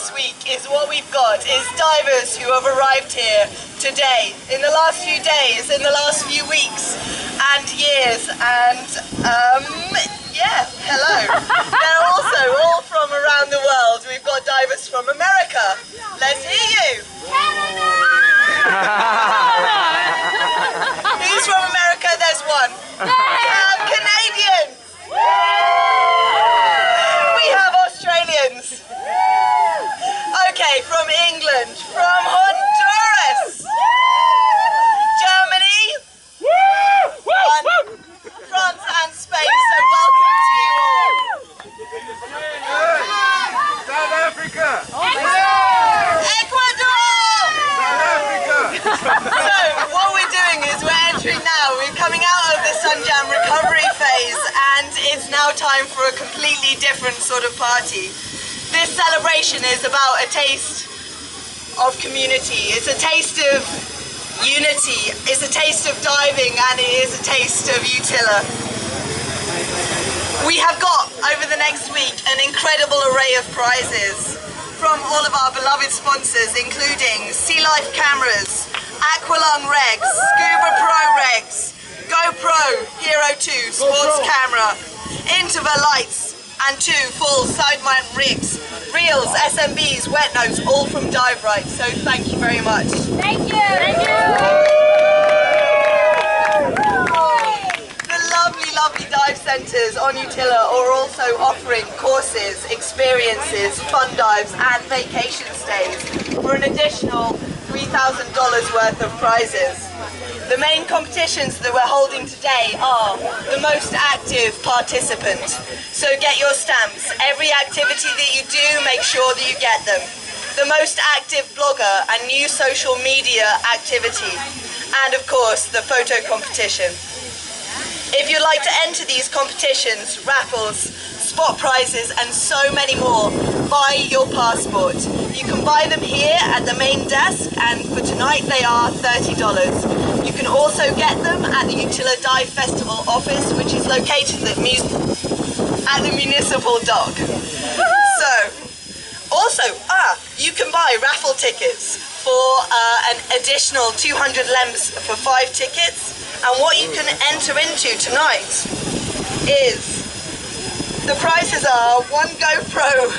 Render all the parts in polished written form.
this week is what we've got is divers who have arrived here today, in the last few days, in the last few weeks and years, and yeah, hello. They're also all from around the world. We've got divers from America. Let's hear you. Who's from America? There's one. We have Canadians. We have Australians. Okay, from England, from Honduras, Germany, France and Spain, so welcome to you all. South Africa! Ecuador! South Africa! So, what we're doing is we're entering now, we're coming out of the Sunjam recovery phase, and it's now time for a completely different sort of party. This celebration is about a taste of community, it's a taste of unity, it's a taste of diving, and it is a taste of Utila. We have got, over the next week, an incredible array of prizes from all of our beloved sponsors, including Sea Life Cameras, Aqualung Regs, Scuba Pro Regs, GoPro Hero 2 Sports Camera, Interval Lights, and 2 full side mount rigs, reels, SMBs, wet nose, all from Dive Right. So thank you very much. Thank you. Thank you. The lovely dive centres on Utila are also offering courses, experiences, fun dives, and vacation stays for an additional $3,000 worth of prizes. The main competitions that we're holding today are the most active participant. So get your stamps. Every activity that you do, make sure that you get them. The most active blogger and new social media activity. And of course, the photo competition. If you'd like to enter these competitions, raffles, spot prizes and so many more, buy your passport. You can buy them here at the main desk, and for tonight they are $30. You can also get them at the Utila Dive Festival office, which is located at the Municipal Dock. So, also, you can buy raffle tickets for an additional 200 lems for 5 tickets. And what you can enter into tonight is, the prizes are 1 GoPro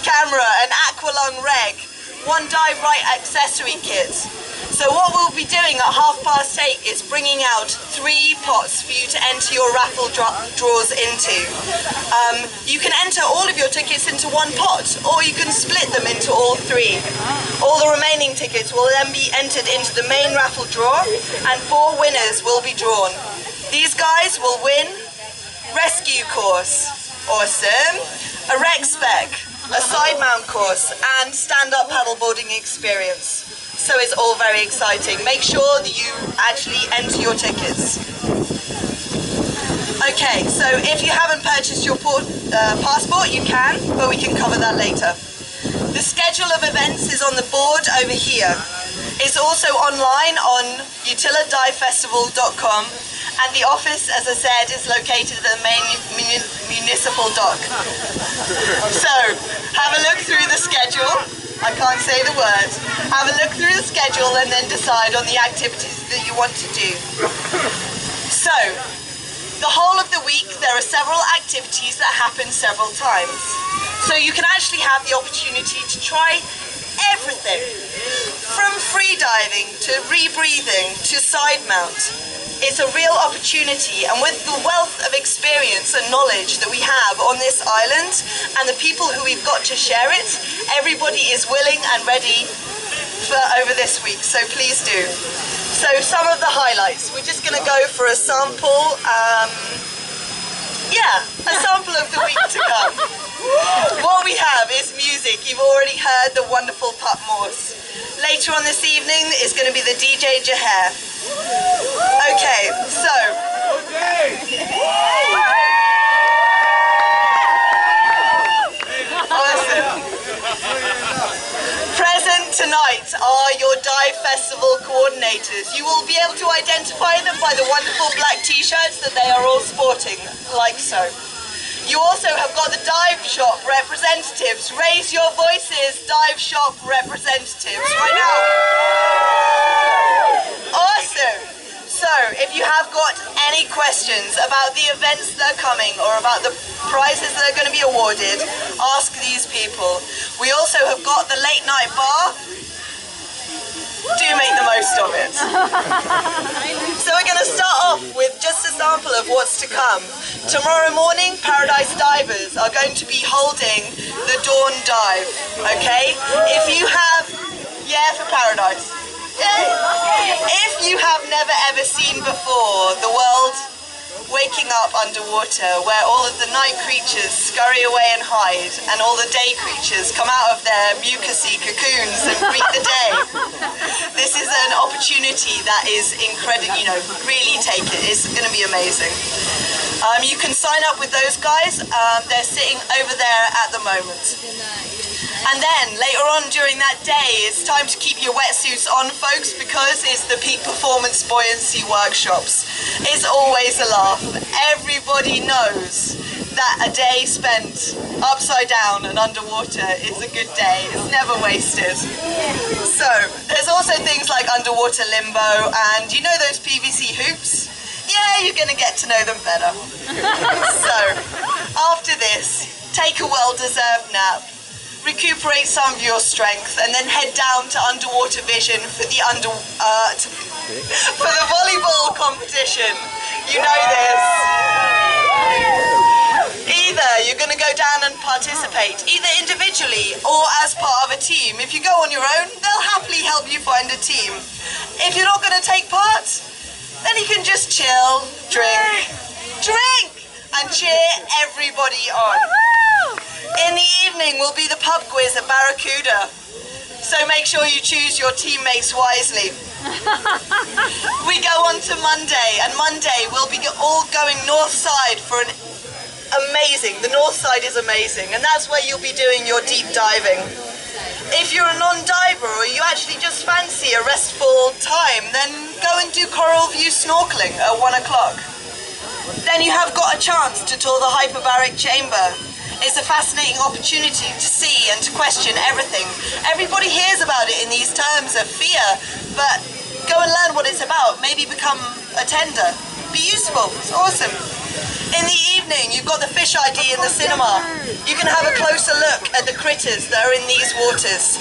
camera, an Aqualung Reg, 1 Dive Right accessory kit. So what we'll be doing at 8:30 is bringing out 3 pots for you to enter your raffle draws into. You can enter all of your tickets into 1 pot, or you can split them into all 3. All the remaining tickets will then be entered into the main raffle draw, and 4 winners will be drawn. These guys will win rescue course, awesome, a rec spec, a side mount course, and stand-up paddleboarding experience. So it's all very exciting. Make sure that you actually enter your tickets. Okay, so if you haven't purchased your passport, you can, but we can cover that later. The schedule of events is on the board over here. It's also online on utiladivefestival.com, and the office, as I said, is located at the main municipal dock. So, have a look through the schedule. I can't say the words. Have a look through the schedule and then decide on the activities that you want to do. So, the whole of the week there are several activities that happen several times. So you can actually have the opportunity to try everything, from free diving to rebreathing to side mount. It's a real opportunity, and with the wealth of experience and knowledge that we have on this island and the people who we've got to share it, everybody is willing and ready for over this week, so please do. So some of the highlights, we're just going to go for a sample, a sample of the week to come. What we have is music. You've already heard the wonderful Pup Morse. Later on this evening is going to be the DJ Jaher. Okay, so awesome. Present tonight are your Dive Festival coordinators. You will be able to identify them by the wonderful black t-shirts that they are all sporting, like so. You also have got the dive shop representatives. Raise your voices, dive shop representatives, right now. Awesome. So, if you have got any questions about the events that are coming or about the prizes that are going to be awarded, ask these people. We also have got the late night bar. Do make the most of it. So we're going to start off with just a sample of what's to come. Tomorrow morning, Paradise Divers are going to be holding the dawn dive, okay? If you have, yeah, for Paradise. Yay. If you have never ever seen before the world waking up underwater, where all of the night creatures scurry away and hide, and all the day creatures come out of their mucousy cocoons and greet the day. This is an opportunity that is incredible, you know, really take it. It's going to be amazing. You can sign up with those guys. They're sitting over there at the moment. And then later on during that day, it's time to keep your wetsuits on, folks, because it's the Peak Performance Buoyancy Workshops. It's always a laugh. Everybody knows that a day spent upside down and underwater is a good day. It's never wasted. So there's also things like underwater limbo, and you know those PVC hoops? Yeah, you're going to get to know them better. So after this, take a well-deserved nap. Recuperate some of your strength, and then head down to Underwater Vision for the for the volleyball competition. You know this. Either you're going to go down and participate, either individually or as part of a team. If you go on your own, they'll happily help you find a team. If you're not going to take part, then you can just chill, drink, and cheer everybody on. In the evening will be the pub quiz at Barracuda, so make sure you choose your teammates wisely. We go on to Monday, and Monday we'll be all going north side for an amazing, the north side is amazing, and that's where you'll be doing your deep diving. If you're a non-diver or you actually just fancy a restful time, then go and do coral view snorkeling at 1 o'clock. Then you have got a chance to tour the hyperbaric chamber. It's a fascinating opportunity to see and to question everything. Everybody hears about it in these terms of fear, but go and learn what it's about. Maybe become a tender. Be useful. It's awesome. In the evening, you've got the fish ID in the cinema. You can have a closer look at the critters that are in these waters.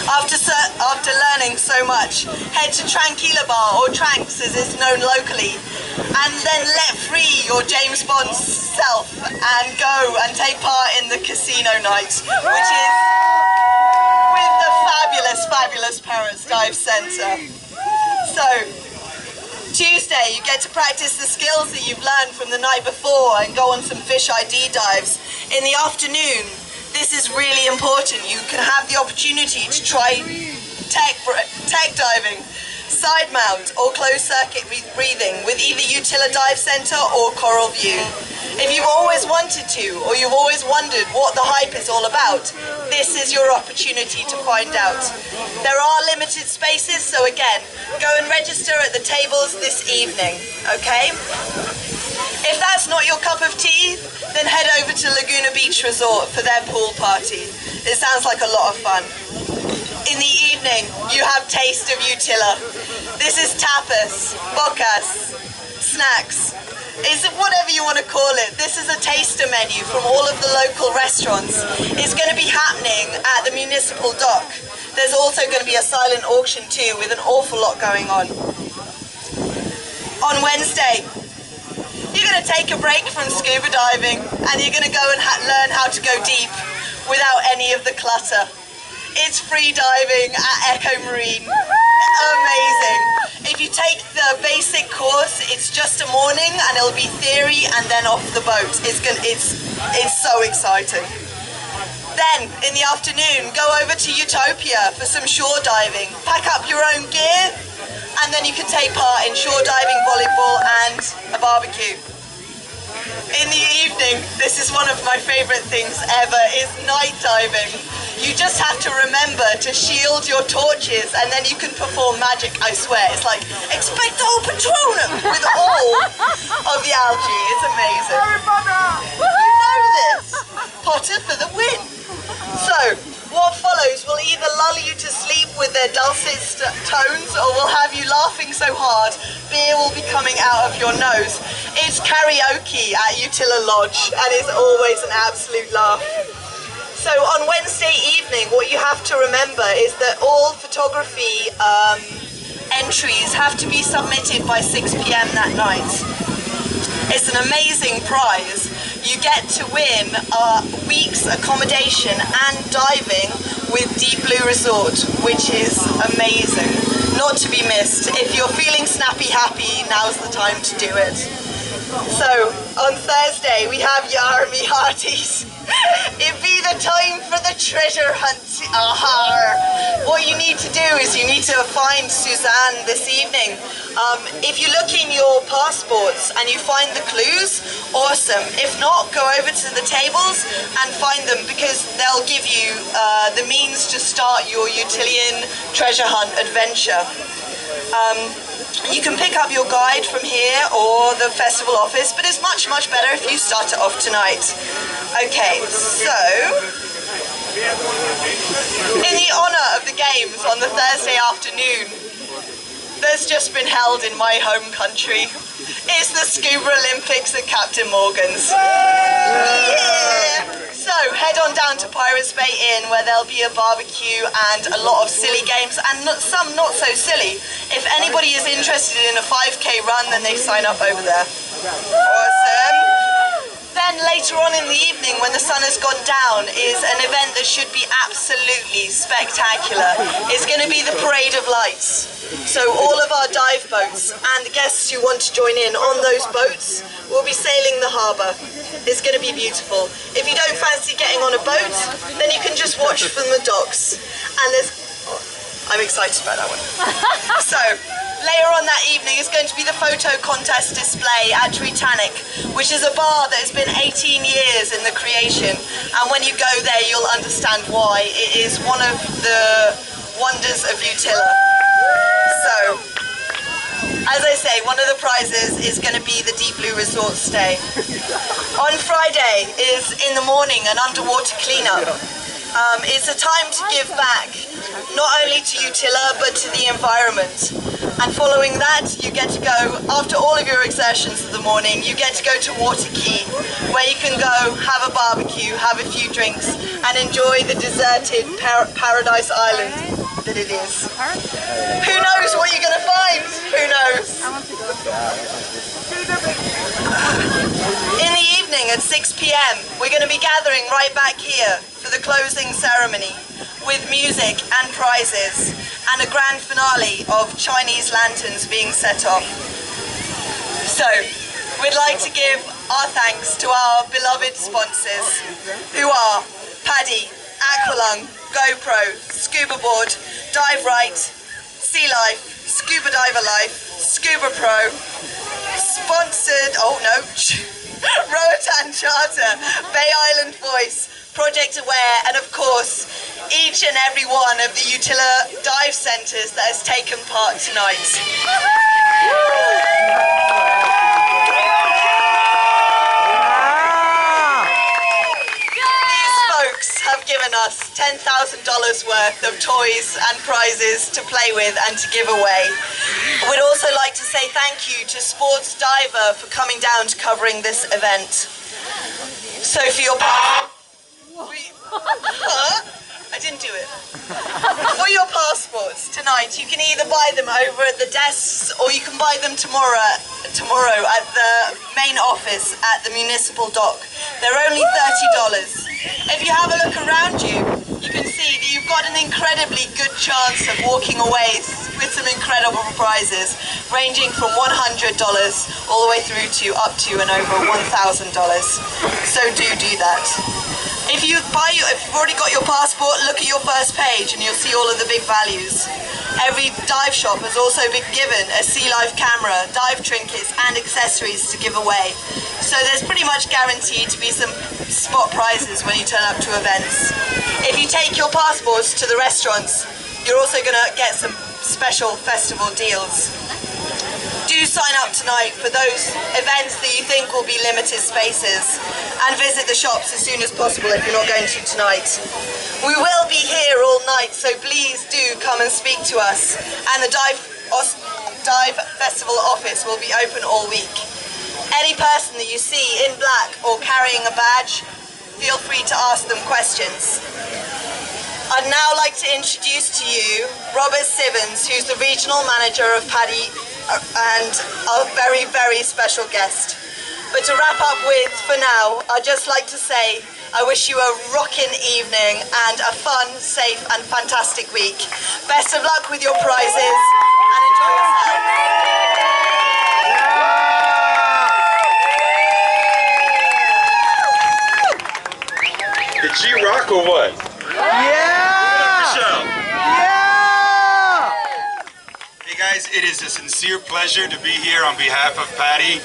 After learning so much, head to Tranquilla Bar, or Tranks as it's known locally, and then let free your James Bond self and go and take part in the casino night, which is with the fabulous Parrots Dive Centre. So, Tuesday, you get to practice the skills that you've learned from the night before and go on some fish ID dives. In the afternoon, this is really important. You can have the opportunity to try tech diving, side mount or closed circuit breathing with either Utila Dive Centre or Coral View. If you've always wanted to, or you've always wondered what the hype is all about, this is your opportunity to find out. There are limited spaces, so again, go and register at the tables this evening, okay? If that's not your cup of tea, then head over to Laguna Beach Resort for their pool party. It sounds like a lot of fun. In the evening, you have Taste of Utila. This is tapas, bocas, snacks. It's whatever you want to call it. This is a taster menu from all of the local restaurants. It's going to be happening at the municipal dock. There's also going to be a silent auction too, with an awful lot going on. On Wednesday, you're going to take a break from scuba diving, and you're going to go and learn how to go deep without any of the clutter. It's free diving at Echo Marine. Amazing. If you take the basic course, it's just a morning and it'll be theory and then off the boat. It's so exciting. Then in the afternoon, go over to Utopia for some shore diving. Pack up your own gear, and then you can take part in shore diving, volleyball and a barbecue. In the evening, this is one of my favorite things ever, is night diving. You just have to remember to shield your torches and then you can perform magic, I swear. It's like, expecto patronum with all of the algae. It's amazing. You know this. Potter for the win. So, what follows will either lull you to sleep with their dulcet tones or will have you laughing so hard beer will be coming out of your nose. It's karaoke at Utila Lodge and it's always an absolute laugh. So on Wednesday evening, what you have to remember is that all photography entries have to be submitted by 6 p.m. that night. It's an amazing prize. You get to win a week's accommodation and diving with Deep Blue Resort, which is amazing. Not to be missed. If you're feeling snappy happy, now's the time to do it. So, on Thursday we have Yarmy Hearties. It be the time for the treasure hunt. What you need to do is you need to find Suzanne this evening. If you look in your passports and you find the clues, awesome. If not, go over to the tables and find them because they'll give you the means to start your Utilian treasure hunt adventure. You can pick up your guide from here or the festival office, but it's much, much better if you start it off tonight. Okay, so in the honour of the games on the Thursday afternoon, that's just been held in my home country. It's the Scuba Olympics at Captain Morgan's. Yeah! So head on down to Pirates Bay Inn where there'll be a barbecue and a lot of silly games and some not so silly. If anybody is interested in a 5k run, then they sign up over there. Awesome. Then later on in the evening when the sun has gone down is an event that should be absolutely spectacular. It's going to be the Parade of Lights. So all of our dive boats and the guests who want to join in on those boats will be sailing the harbour. It's going to be beautiful. If you don't fancy getting on a boat, then you can just watch from the docks. And there's... I'm excited about that one. So, later on that evening is going to be the photo contest display at Titanic, which is a bar that has been 18 years in the creation. And when you go there, you'll understand why. It is one of the wonders of Utila. So, as I say, one of the prizes is going to be the Deep Blue Resort stay. On Friday is, in the morning, an underwater cleanup. It's a time to give back, not only to Utila, but to the environment. And following that, you get to go, after all of your exertions of the morning, you get to go to Water Key, where you can go have a barbecue, have a few drinks, and enjoy the deserted paradise island that it is. Who knows what you're going to find? Who knows? In the evening at 6 p.m, we're going to be gathering right back here for the closing ceremony with music and prizes and a grand finale of Chinese lanterns being set off. So, we'd like to give our thanks to our beloved sponsors, who are Paddy, Aqualung, GoPro, Scuba Board, Dive Right, Sea Life, Scuba Diver Life, Scuba Pro, sponsored, Roatan Charter, Bay Island Voice, Project Aware, and of course, each and every one of the Utila dive centres that has taken part tonight. These folks have given us $10,000 worth of toys and prizes to play with and to give away. We'd also like to say thank you to Sports Diver for coming down to covering this event. So for your I didn't do it. For your passports tonight, you can either buy them over at the desks or you can buy them tomorrow at the main office at the municipal dock. They're only $30. If you have a look around you, you can see that you've got an incredibly good chance of walking away with some incredible prizes, ranging from $100 all the way through to up to and over $1,000. So do that. If you've already got your passport, look at your first page and you'll see all of the big values. Every dive shop has also been given a Sea Life camera, dive trinkets and accessories to give away. So there's pretty much guaranteed to be some spot prizes when you turn up to events. If you take your passports to the restaurants, you're also going to get some special festival deals. Do sign up tonight for those events that you think will be limited spaces, and visit the shops as soon as possible if you're not going to tonight. We will be here all night, so please do come and speak to us, and the Dive Festival office will be open all week. Any person that you see in black or carrying a badge, feel free to ask them questions. I'd now like to introduce to you Robert Sivens, who's the Regional Manager of Paddy and a very, very special guest. But to wrap up with, for now, I'd just like to say I wish you a rocking evening and a fun, safe and fantastic week. Best of luck with your prizes and enjoy yourself. Did she rock or what? Yeah! Michelle. Yeah! Hey guys, it is a sincere pleasure to be here on behalf of Paddy.